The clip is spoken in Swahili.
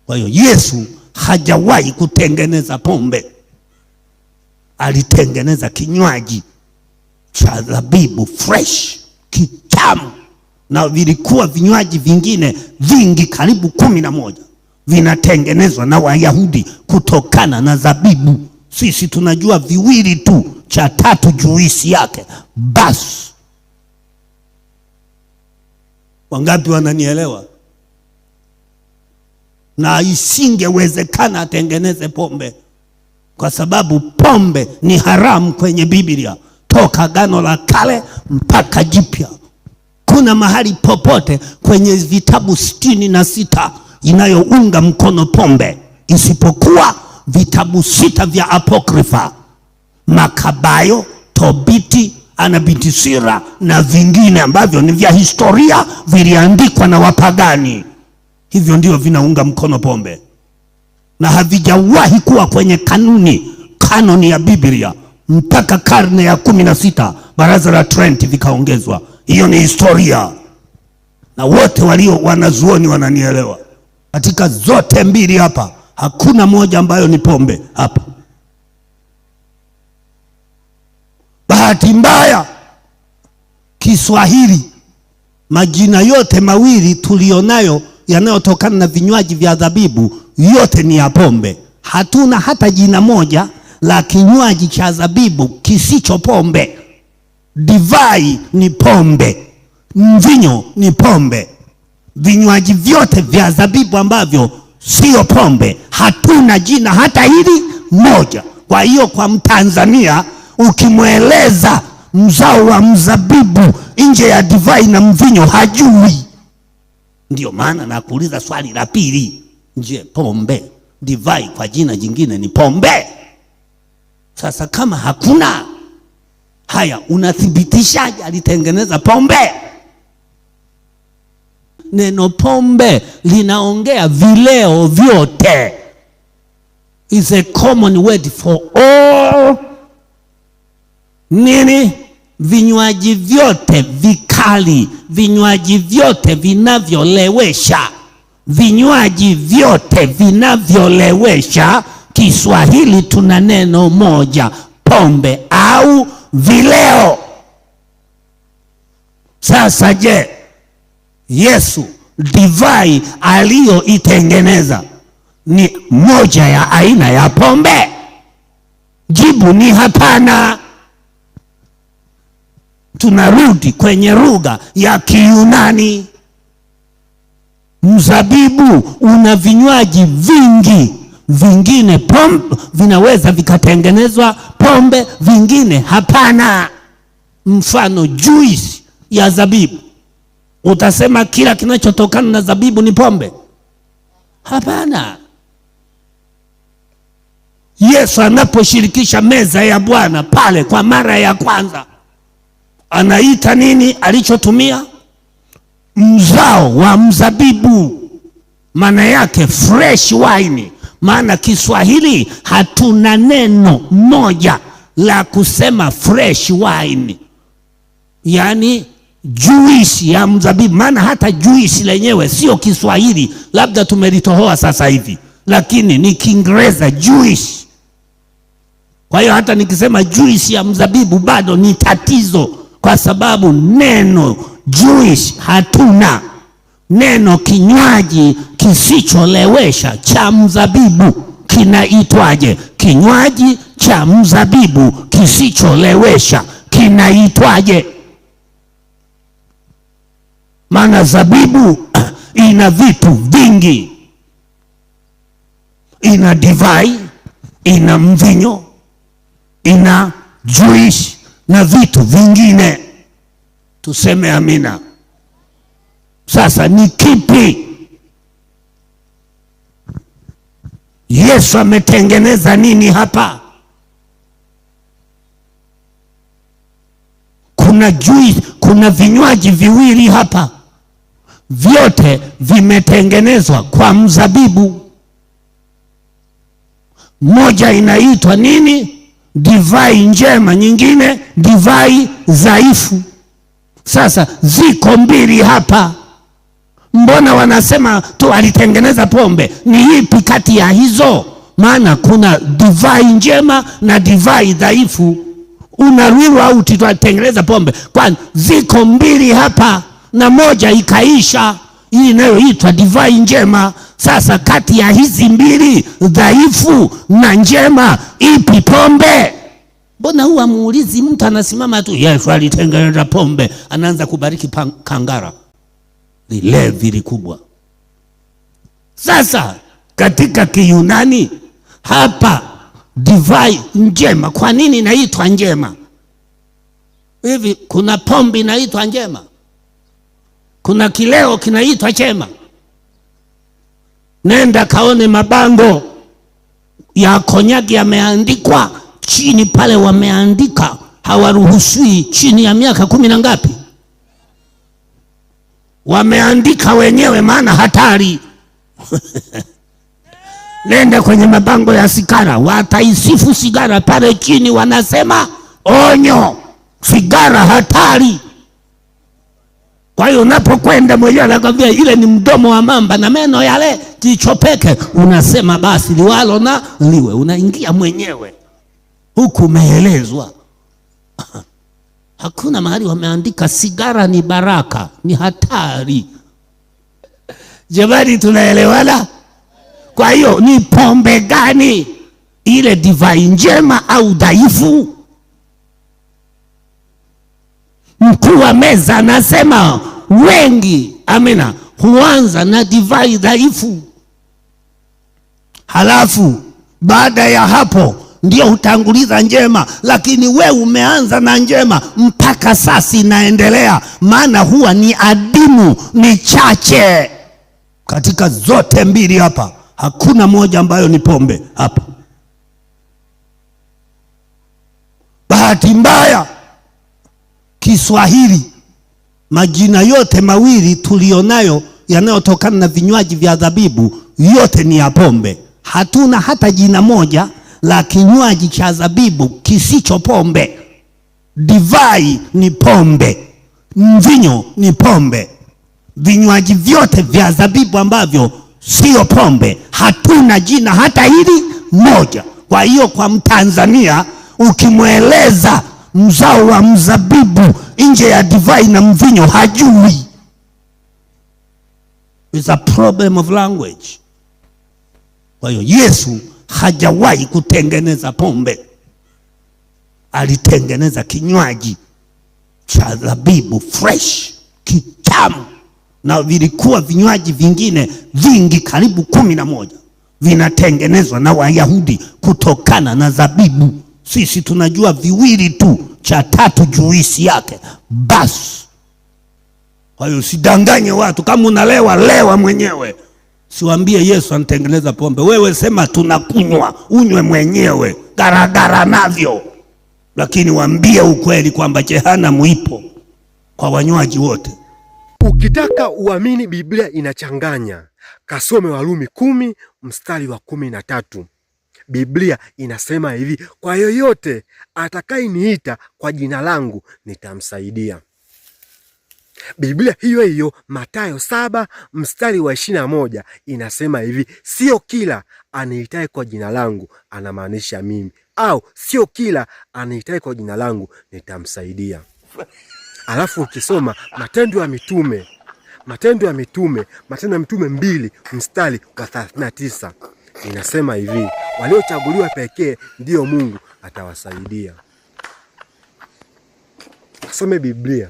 Kwa hiyo Yesu hajawahi kutengeneza pombe. Alitengeneza kinywaji cha zabibu fresh, kitamu, na vilikuwa vinywaji vingine vingi karibu 11 vinatengenezwa na Wayahudi kutokana na zabibu. Sisi tunajua viwili tu, cha tatu juisi yake basi. Wangapi wananielewa? Na isingewezekana atengeneze pombe, kwa sababu pombe ni haramu kwenye Biblia toka Agano la Kale mpaka Jipya. Kuna mahali popote kwenye vitabu 66 inayounga mkono pombe, isipokuwa vitabu 6 vya Apokrifa: Makabayo, Tobiti, Anabiti Sira na vingine ambavyo ni vya historia, viliandikwa na wapagani. Hivyo ndio vinaunga mkono pombe, na havijawahi kuwa kwenye kanoni ya Biblia mpaka karne ya 16 Baraza la Trent vikaongezwa. Hiyo ni historia, na wote walio wanazuoni wananielewa. Katika zote mbili hapa hakuna moja ambayo ni pombe hapa. Bahati mbaya, Kiswahili majina yote mawili tulionayo yanayotokana na vinywaji vya zabibu yote ni ya pombe. Hatuna hata jina moja la kinywaji cha zabibu kisicho pombe. Divai ni pombe, mvinyo ni pombe. Vinywaji vyote vya zabibu ambavyo sio pombe hatuna jina hata hili moja. Kwa hiyo kwa Mtanzania ukimweleza mzao wa mzabibu nje ya divai na mvinyo hajui. Ndio maana nakuuliza swali la pili, je, pombe, divai kwa jina jingine ni pombe? Sasa kama hakuna haya, unathibitishaje alitengeneza pombe? Neno pombe linaongea vileo vyote. Is a common word for all nini? Vinywaji vyote vikali, vinywaji vyote vinavyolewesha, vinywaji vyote vinavyolewesha. Kiswahili tuna neno moja, pombe au vileo. Sasa je, Yesu divai aliyoitengeneza ni moja ya aina ya pombe? Jibu ni hapana. Tunarudi kwenye lugha ya Kiyunani. Mzabibu una vinywaji vingi, vingine pombe vinaweza vikatengenezwa pombe, vingine hapana. Mfano juisi ya zabibu, utasema kila kinachotokana na zabibu ni pombe? Hapana. Yesu anaposhirikisha meza ya Bwana pale kwa mara ya kwanza, anaita nini alichotumia? Mzao wa mzabibu, maana yake fresh wine. Maana Kiswahili hatuna neno moja la kusema fresh wine, yani juisi ya mzabibu. Maana hata juisi lenyewe sio Kiswahili, labda tumelitohoa sasa hivi, lakini ni Kiingereza juice. Kwa hiyo hata nikisema juisi ya mzabibu bado ni tatizo, kwa sababu neno juice hatuna. Neno kinywaji kisicholewesha cha mzabibu kinaitwaje? Kinywaji cha mzabibu kisicholewesha kinaitwaje? Maana zabibu ina vitu vingi, ina divai, ina mvinyo, ina juice na vitu vingine. Tuseme amina. Sasa ni kipi Yesu ametengeneza nini hapa? Kuna juice, kuna vinywaji viwili hapa, vyote vimetengenezwa kwa mzabibu. Moja inaitwa nini? Divai njema, nyingine divai dhaifu. Sasa ziko mbili hapa. Mbona wanasema tu alitengeneza pombe? Ni ipi kati ya hizo? Maana kuna divai njema na divai dhaifu. Unarule au tutatengeneza pombe? Kwani ziko mbili hapa na moja ikaisha, hii inayoitwa divai njema. Sasa kati ya hizi mbili, dhaifu na njema, ipi pombe? Mbona huwa muulizi mtu anasimama tu, Yesu alitengeneza pombe, anaanza kubariki kangara, vilevi vikubwa. Sasa katika Kiyunani hapa divai njema, kwa nini inaitwa njema? Hivi kuna pombe inaitwa njema? Kuna kileo kinaitwa chema? Nenda kaone mabango ya konyagi yameandikwa chini pale, wameandika hawaruhusiwi chini ya miaka 10 na ngapi. Wameandika wenyewe, maana hatari. Nenda kwenye mabango ya sigara, wataisifu sigara pale chini, wanasema onyo, sigara hatari. Kwa hiyo unapokwenda mwenyewe anakwambia ile ni mdomo wa mamba na meno yale kichopeke, unasema basi liwalo na liwe, unaingia mwenyewe huku umeelezwa. Hakuna mahali wameandika sigara ni baraka, ni hatari. Jamani, tunaelewana? Kwa hiyo ni pombe gani? Ile divai njema au dhaifu? Mkuu wa meza anasema wengi, amina, huanza na divai dhaifu, halafu baada ya hapo ndio utanguliza njema. Lakini we umeanza na njema, mpaka sasa inaendelea, maana huwa ni adimu, ni chache. Katika zote mbili hapa hakuna moja ambayo ni pombe hapa. Bahati mbaya Kiswahili majina yote mawili tulionayo yanayotokana na vinywaji vya zabibu yote ni ya pombe. Hatuna hata jina moja la kinywaji cha zabibu kisicho pombe. Divai ni pombe, mvinyo ni pombe. Vinywaji vyote vya zabibu ambavyo sio pombe hatuna jina hata hili moja. Kwa hiyo kwa Mtanzania ukimweleza mzao wa mzabibu nje ya divai na mvinyo hajui. It's a problem of language. Kwa hiyo Yesu hajawahi kutengeneza pombe, alitengeneza kinywaji cha zabibu fresh, kitamu. Na vilikuwa vinywaji vingine vingi karibu 11 vinatengenezwa na Wayahudi kutokana na zabibu. Sisi tunajua viwili tu, cha tatu juisi yake basi. Kwa hiyo usidanganye watu, kama unalewa lewa mwenyewe. Siwaambie Yesu anatengeneza pombe, wewe sema tunakunywa, unywe mwenyewe garagara navyo. Lakini waambie ukweli kwamba jehanamu ipo kwa wanywaji wote. Ukitaka uamini Biblia inachanganya, kasome Warumi 10 mstari wa 13. Biblia inasema hivi, kwa yoyote atakayeniita kwa jina langu nitamsaidia. Biblia hiyo hiyo Mathayo 7 mstari wa 21 inasema hivi, sio kila aniitaye kwa jina langu anamaanisha mimi, au sio kila aniitaye kwa jina langu nitamsaidia. Alafu ukisoma Matendo ya Mitume 2 mstari wa 39 inasema hivi, waliochaguliwa pekee ndio Mungu atawasaidia. Asome Biblia.